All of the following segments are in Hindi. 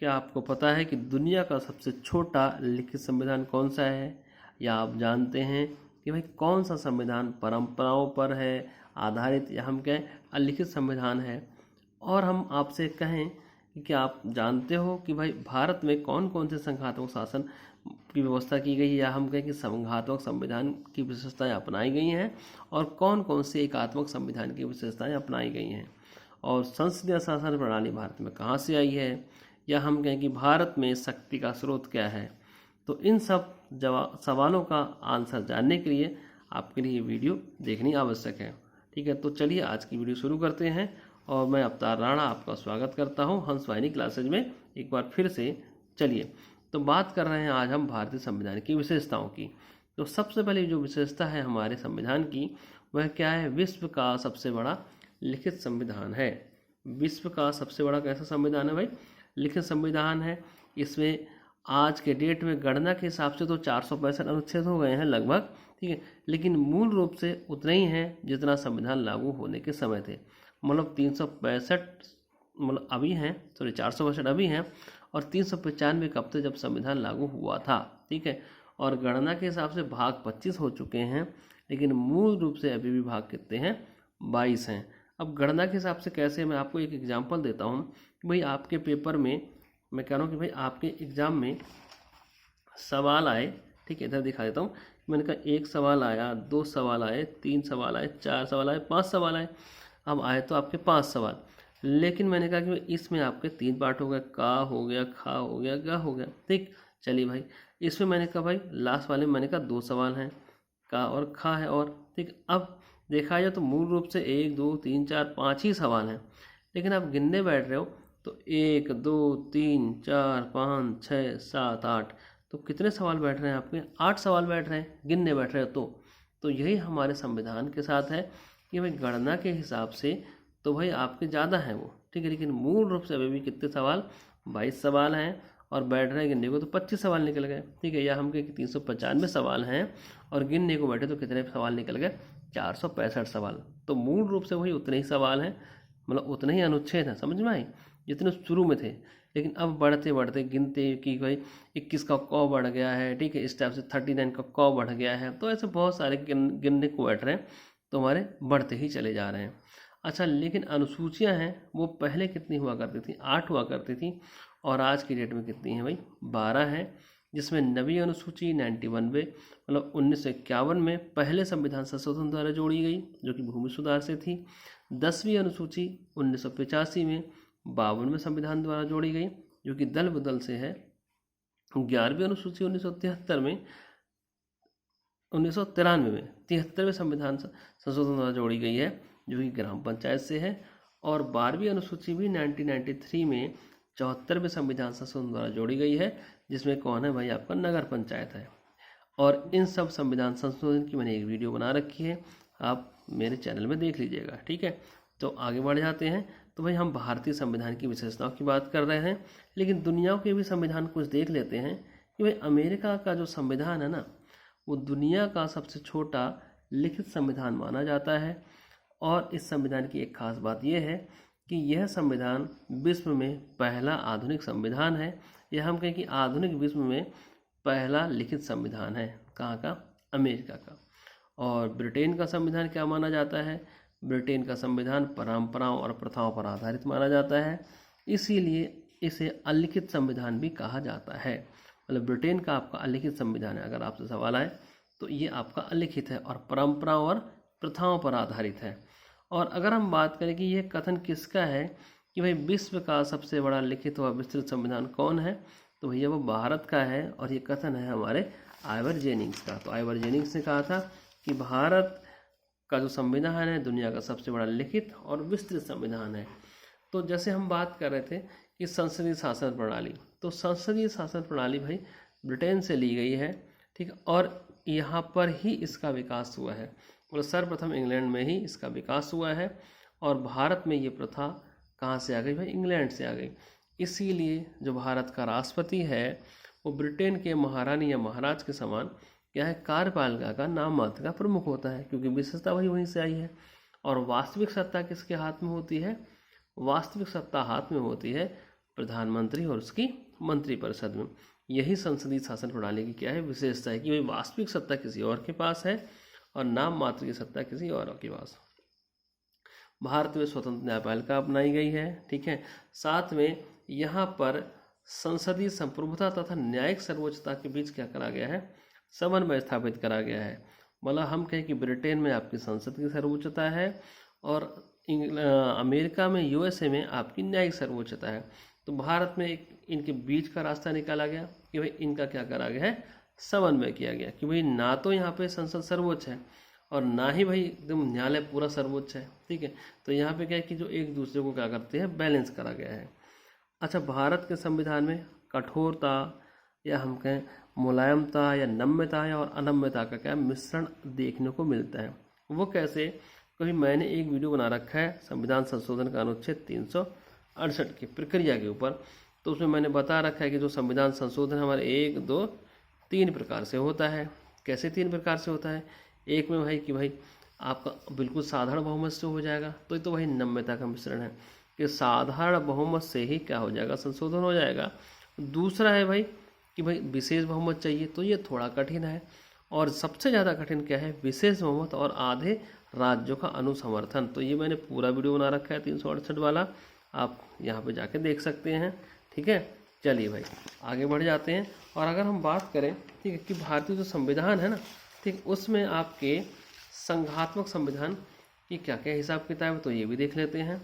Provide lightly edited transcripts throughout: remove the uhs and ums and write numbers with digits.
क्या आपको पता है कि दुनिया का सबसे छोटा लिखित संविधान कौन सा है? या आप जानते हैं कि भाई कौन सा संविधान परंपराओं पर है आधारित, या हम कहें अलिखित संविधान है? और हम आपसे कहें कि क्या आप जानते हो कि भाई भारत में कौन कौन से संघात्मक शासन की व्यवस्था की गई है, या हम कहें कि संघात्मक संविधान की विशेषताएं अपनाई गई हैं, और कौन कौन से एकात्मक संविधान की विशेषताएं अपनाई गई हैं, और संसदीय शासन प्रणाली भारत में कहाँ से आई है, या हम कहें कि भारत में शक्ति का स्रोत क्या है। तो इन सब सवालों का आंसर जानने के लिए आपके लिए ये वीडियो देखनी आवश्यक है। ठीक है, तो चलिए आज की वीडियो शुरू करते हैं। और मैं अवतार राणा आपका स्वागत करता हूं हंस वाहिनी क्लासेज में एक बार फिर से। चलिए, तो बात कर रहे हैं आज हम भारतीय संविधान की विशेषताओं की। तो सबसे पहले जो विशेषता है हमारे संविधान की वह क्या है? विश्व का सबसे बड़ा लिखित संविधान है। विश्व का सबसे बड़ा कैसा संविधान है भाई? लिखित संविधान है। इसमें आज के डेट में गणना के हिसाब से तो 465 अनुच्छेद हो गए हैं लगभग, ठीक है, लेकिन मूल रूप से उतने ही हैं जितना संविधान लागू होने के समय थे। मतलब 365 मतलब अभी हैं, 462 अभी हैं, और 395 कब थे जब संविधान लागू हुआ था। ठीक है, और गणना के हिसाब से भाग 25 हो चुके हैं, लेकिन मूल रूप से अभी भी भाग कितने हैं? 22 हैं। अब गणना के हिसाब से कैसे, मैं आपको एक एग्जांपल देता हूँ कि भाई आपके पेपर में, मैं कह रहा हूँ कि भाई आपके एग्जाम में सवाल आए, ठीक है, इधर दिखा देता हूँ। मैंने कहा 1 सवाल आया, 2 सवाल आए, 3 सवाल आए, 4 सवाल आए, 5 सवाल आए। अब आए तो आपके 5 सवाल, लेकिन मैंने कहा कि इसमें आपके 3 पार्ट हो गए, का हो गया, खा हो गया, गा हो गया। ठीक, चलिए भाई, इसमें मैंने कहा भाई लास्ट वाले में मैंने कहा 2 सवाल हैं, का और खा है। और ठीक, अब देखा जाए तो मूल रूप से 1 2 3 4 5 ही सवाल हैं, लेकिन आप गिनने बैठ रहे हो तो 1 2 3 4 5 6 7 8, तो कितने सवाल बैठ रहे हैं आपके? 8 सवाल बैठ रहे हैं, गिनने बैठ रहे हो तो यही हमारे संविधान के साथ है कि भाई गणना के हिसाब से तो भाई आपके ज़्यादा हैं वो, ठीक है, लेकिन मूल रूप से अभी भी कितने सवाल? 22 सवाल हैं, और बैठ रहे हैं गिनने को तो 25 सवाल निकल गए। ठीक है, या हम कहें कि 395 सवाल हैं और गिनने को बैठे तो कितने सवाल निकल गए? 465 सवाल। तो मूल रूप से वही उतने ही सवाल हैं, मतलब उतने ही अनुच्छेद हैं, समझ में आई, जितने शुरू में थे। लेकिन अब बढ़ते बढ़ते गिनते कि भाई 21 का क बढ़ गया है, ठीक है, इस टाइप से 39 का क बढ़ गया है, तो ऐसे बहुत सारे गिनने को बैठ रहे हैं, तो हमारे बढ़ते ही चले जा रहे हैं। अच्छा, लेकिन अनुसूचियां हैं वो पहले कितनी हुआ करती थी? 8 हुआ करती थी, और आज की डेट में कितनी है भाई? 12 है, जिसमें 9वीं अनुसूची 91 मतलब 1951 में पहले संविधान संशोधन द्वारा जोड़ी गई, जो कि भूमि सुधार से थी। 10वीं अनुसूची 1985 में 52वें संविधान द्वारा जोड़ी गई, जो कि दल बदल से है। 11वीं अनुसूची 1973 में 73वें संविधान संशोधन द्वारा जोड़ी गई है, जो कि ग्राम पंचायत से है। और 12वीं अनुसूची भी 1993 में 74वें संविधान संशोधन द्वारा जोड़ी गई है, जिसमें कौन है भाई? आपका नगर पंचायत है। और इन सब संविधान संशोधन की मैंने एक वीडियो बना रखी है, आप मेरे चैनल में देख लीजिएगा। ठीक है, तो आगे बढ़ जाते हैं। तो भाई हम भारतीय संविधान की विशेषताओं की बात कर रहे हैं, लेकिन दुनिया के भी संविधान कुछ देख लेते हैं कि भाई अमेरिका का जो संविधान है ना, वो दुनिया का सबसे छोटा लिखित संविधान माना जाता है। और इस संविधान की एक खास बात यह है कि यह संविधान विश्व में पहला आधुनिक संविधान है, या हम कहें कि आधुनिक विश्व में पहला लिखित संविधान है। कहाँ का? अमेरिका का। और ब्रिटेन का संविधान क्या माना जाता है? ब्रिटेन का संविधान परंपराओं और प्रथाओं पर आधारित माना जाता है, इसीलिए इसे अलिखित संविधान भी कहा जाता है। मतलब ब्रिटेन का आपका अलिखित संविधान है। अगर आपसे सवाल आए तो ये आपका अलिखित है और परंपराओं और प्रथाओं पर आधारित है। और अगर हम बात करें कि यह कथन किसका है कि भाई विश्व का सबसे बड़ा लिखित व विस्तृत संविधान कौन है, तो भैया वो भारत का है, और ये कथन है हमारे आइवर जेनिंग्स का। तो आइवर जेनिंग्स ने कहा था कि भारत का जो संविधान है दुनिया का सबसे बड़ा लिखित और विस्तृत संविधान है। तो जैसे हम बात कर रहे थे कि संसदीय शासन प्रणाली, तो संसदीय शासन प्रणाली भाई ब्रिटेन से ली गई है, ठीक, और यहाँ पर ही इसका विकास हुआ है। मतलब सर्वप्रथम इंग्लैंड में ही इसका विकास हुआ है, और भारत में ये प्रथा कहाँ से आ गई भाई? इंग्लैंड से आ गई। इसीलिए जो भारत का राष्ट्रपति है वो ब्रिटेन के महारानी या महाराज के समान क्या है? कार्यपालिका का नाम मात्र का प्रमुख होता है, क्योंकि विशेषता वहीं से आई है। और वास्तविक सत्ता किसके हाथ में होती है? वास्तविक सत्ता हाथ में होती है प्रधानमंत्री और उसकी मंत्रिपरिषद में। यही संसदीय शासन प्रणाली की क्या है विशेषता है कि भाई वास्तविक सत्ता किसी और के पास है और नाम मात्र की सत्ता किसी और के पास। भारत में स्वतंत्र न्यायपालिका अपनाई गई है, ठीक है। साथ में यहाँ पर संसदीय संप्रभुता तथा न्यायिक सर्वोच्चता के बीच क्या करा गया है, समन्वय स्थापित करा गया है। मतलब हम कहें कि ब्रिटेन में आपकी संसद की सर्वोच्चता है और अमेरिका में यूएसए में आपकी न्यायिक सर्वोच्चता है। तो भारत में एक इनके बीच का रास्ता निकाला गया कि भाई इनका क्या करा गया है, समन्वय किया गया कि भाई ना तो यहाँ पे संसद सर्वोच्च है और ना ही भाई एकदम न्यायालय पूरा सर्वोच्च है, ठीक है। तो यहाँ पे क्या है कि जो एक दूसरे को क्या करते हैं, बैलेंस करा गया है। अच्छा, भारत के संविधान में कठोरता या हम कहें मुलायमता या नम्यता या और अनम्यता का क्या मिश्रण देखने को मिलता है। वो कैसे, कभी मैंने एक वीडियो बना रखा है संविधान संशोधन का अनुच्छेद 368 की प्रक्रिया के ऊपर। तो उसमें मैंने बता रखा है कि जो संविधान संशोधन हमारे 1, 2, 3 प्रकार से होता है। कैसे 3 प्रकार से होता है, एक में भाई कि भाई आपका बिल्कुल साधारण बहुमत से हो जाएगा, तो वही नम्यता का मिश्रण है कि साधारण बहुमत से ही क्या हो जाएगा, संशोधन हो जाएगा। दूसरा है भाई कि भाई विशेष बहुमत चाहिए, तो ये थोड़ा कठिन है। और सबसे ज़्यादा कठिन क्या है, विशेष बहुमत और आधे राज्यों का अनुसमर्थन। तो ये मैंने पूरा वीडियो बना रखा है 368 वाला, आप यहाँ पे जाके देख सकते हैं, ठीक है। चलिए भाई आगे बढ़ जाते हैं। और अगर हम बात करें, ठीक है, कि भारतीय जो संविधान है ना, ठीक, उसमें आपके संघात्मक संविधान की क्या क्या हिसाब किताब है, तो ये भी देख लेते हैं।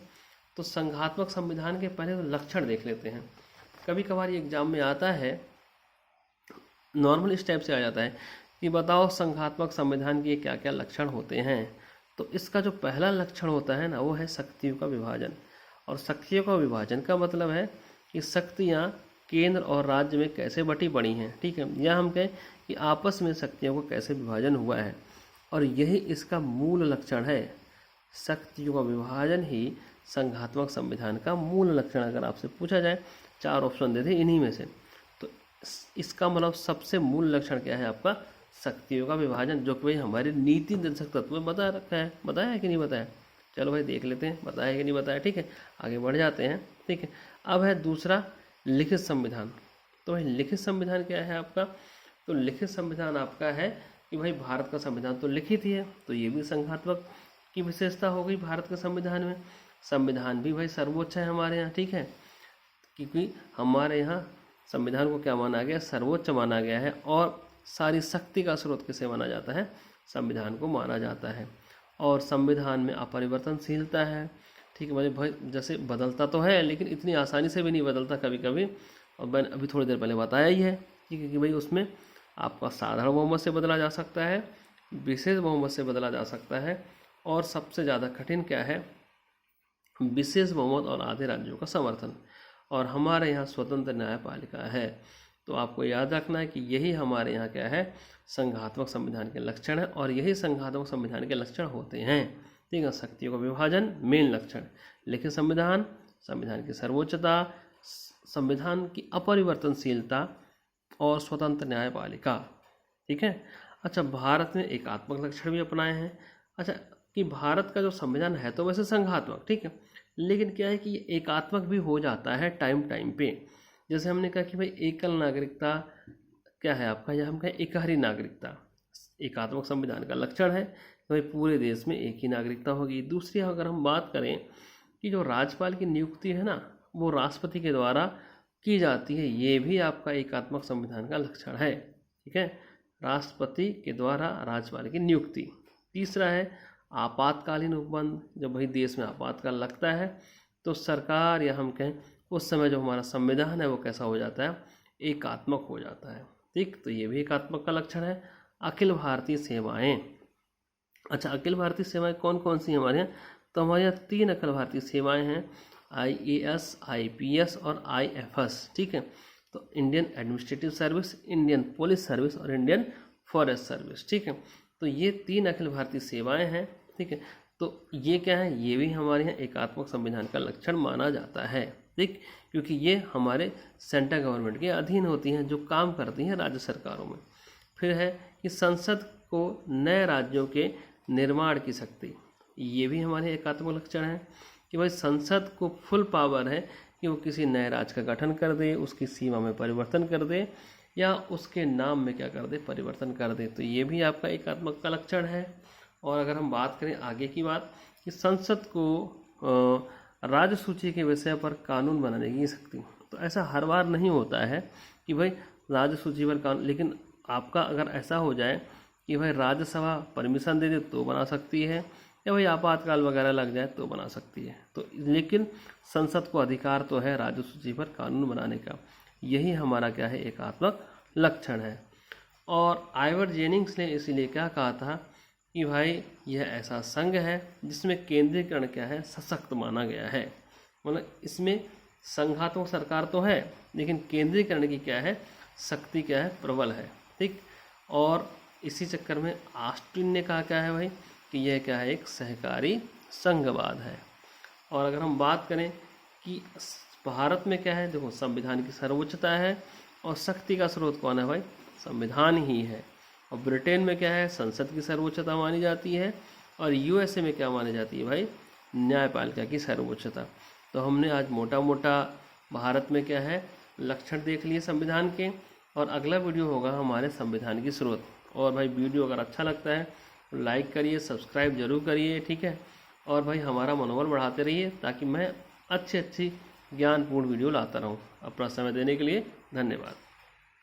तो संघात्मक संविधान के पहले तो लक्षण देख लेते हैं। कभी कभार ये एग्जाम में आता है, नॉर्मल इस टाइप से आ जाता है कि बताओ संघात्मक संविधान के क्या क्या लक्षण होते हैं। तो इसका जो पहला लक्षण होता है ना, वो है शक्तियों का विभाजन। और शक्तियों का विभाजन का मतलब है कि शक्तियाँ केंद्र और राज्य में कैसे बटी पड़ी हैं, ठीक है, या हम कहें कि आपस में शक्तियों को कैसे विभाजन हुआ है। और यही इसका मूल लक्षण है। शक्तियों का विभाजन ही संघात्मक संविधान का मूल लक्षण। अगर आपसे पूछा जाए 4 ऑप्शन दे दे इन्हीं में से, तो इसका मतलब सबसे मूल लक्षण क्या है आपका, शक्तियों का विभाजन, जो कि भाई हमारी नीति निर्देशक तत्व में बता रखा है। बताया है कि नहीं बताया, चलो भाई देख लेते हैं बताया है कि नहीं बताया, ठीक है। आगे बढ़ जाते हैं, ठीक है। अब है दूसरा लिखित संविधान। तो भाई लिखित संविधान क्या है आपका, तो लिखित संविधान आपका है कि भाई भारत का संविधान तो लिखित ही है, तो ये भी संघात्मक की विशेषता हो गई भारत के संविधान में। संविधान भी भाई सर्वोच्च है हमारे यहाँ, ठीक है, क्योंकि हमारे यहाँ संविधान को क्या माना गया, सर्वोच्च माना गया है। और सारी शक्ति का स्रोत किसे माना जाता है, संविधान को माना जाता है। और संविधान में अपरिवर्तनशीलता है, ठीक है, भाई जैसे बदलता तो है लेकिन इतनी आसानी से भी नहीं बदलता कभी कभी। और मैंने अभी थोड़ी देर पहले बताया ही है, ठीक है, कि भाई उसमें आपका साधारण बहुमत से बदला जा सकता है, विशेष बहुमत से बदला जा सकता है, और सबसे ज़्यादा कठिन क्या है, विशेष बहुमत और आधे राज्यों का समर्थन। और हमारे यहाँ स्वतंत्र न्यायपालिका है। तो आपको याद रखना है कि यही हमारे यहाँ क्या है, संघात्मक संविधान के लक्षण है। और यही संघात्मक संविधान के लक्षण होते हैं, ठीक है। शक्तियों का विभाजन मेन लक्षण, लिखित संविधान, संविधान की सर्वोच्चता, संविधान की अपरिवर्तनशीलता और स्वतंत्र न्यायपालिका, ठीक है। अच्छा, भारत ने एकात्मक लक्षण भी अपनाए हैं। अच्छा, कि भारत का जो संविधान है तो वैसे संघात्मक, ठीक है, लेकिन क्या है कि ये एकात्मक भी हो जाता है टाइम टाइम पे। जैसे हमने कहा कि भाई एकल नागरिकता क्या है आपका, या हम कहें एकहरी नागरिकता, एकात्मक संविधान का लक्षण है कि भाई पूरे देश में एक ही नागरिकता होगी। दूसरी अगर हम बात करें कि जो राज्यपाल की नियुक्ति है ना, वो राष्ट्रपति के द्वारा की जाती है, ये भी आपका एकात्मक संविधान का लक्षण है, ठीक है, राष्ट्रपति के द्वारा राज्यपाल की नियुक्ति। तीसरा है आपातकालीन उपबंध, जब भाई देश में आपातकाल लगता है तो सरकार या हम कहें उस समय जो हमारा संविधान है वो कैसा हो जाता है, एकात्मक हो जाता है, ठीक। तो ये भी एकात्मक का लक्षण है। अखिल भारतीय सेवाएं। अच्छा, अखिल भारतीय सेवाएं कौन कौन सी हमारे यहाँ, तो हमारे यहाँ 3 अखिल भारतीय सेवाएं हैं, IAS, IPS और IFS, ठीक है। तो Indian administrative service, Indian police service और इंडियन फॉरेस्ट सर्विस, ठीक है। तो ये 3 अखिल भारतीय सेवाएं हैं, ठीक है। तो ये क्या है, ये भी हमारे यहाँ एकात्मक संविधान का लक्षण माना जाता है, ठीक, क्योंकि ये हमारे सेंट्रल गवर्नमेंट के अधीन होती हैं, जो काम करती हैं राज्य सरकारों में। फिर है कि संसद को नए राज्यों के निर्माण की शक्ति, ये भी हमारे एकात्मक लक्षण है कि भाई संसद को फुल पावर है कि वो किसी नए राज्य का गठन कर दे, उसकी सीमा में परिवर्तन कर दे या उसके नाम में क्या कर दे, परिवर्तन कर दे। तो ये भी आपका एकात्मक का लक्षण है। और अगर हम बात करें आगे की बात कि संसद को राज्य सूची के विषय पर कानून बनाने की शक्ति, तो ऐसा हर बार नहीं होता है कि भाई राज्य सूची पर कानून, लेकिन आपका अगर ऐसा हो जाए कि भाई राज्यसभा परमिशन दे दे तो बना सकती है, या भाई आपातकाल वगैरह लग जाए तो बना सकती है। तो लेकिन संसद को अधिकार तो है राज्य सूची पर कानून बनाने का। यही हमारा क्या है, एकात्मक लक्षण है। और आइवर जेनिंग्स ने इसीलिए क्या कहा था कि भाई यह ऐसा संघ है जिसमें केंद्रीकरण क्या है, सशक्त माना गया है। मतलब इसमें संघात्मक सरकार तो है लेकिन केंद्रीकरण की क्या है, शक्ति क्या है, प्रबल है। ठीक। और इसी चक्कर में ऑस्टिन ने कहा क्या है भाई कि यह क्या है, एक सहकारी संघवाद है। और अगर हम बात करें कि भारत में क्या है, देखो संविधान की सर्वोच्चता है और शक्ति का स्रोत कौन है भाई, संविधान ही है। और ब्रिटेन में क्या है, संसद की सर्वोच्चता मानी जाती है। और यूएसए में क्या मानी जाती है भाई, न्यायपालिका की सर्वोच्चता। तो हमने आज मोटा मोटा भारत में क्या है, लक्षण देख लिए संविधान के। और अगला वीडियो होगा हमारे संविधान की स्रोत। और भाई वीडियो अगर अच्छा लगता है तो लाइक करिए, सब्सक्राइब जरूर करिए, ठीक है। और भाई हमारा मनोबल बढ़ाते रहिए ताकि मैं अच्छी ज्ञानपूर्ण वीडियो लाता रहूँ। अपना समय देने के लिए धन्यवाद।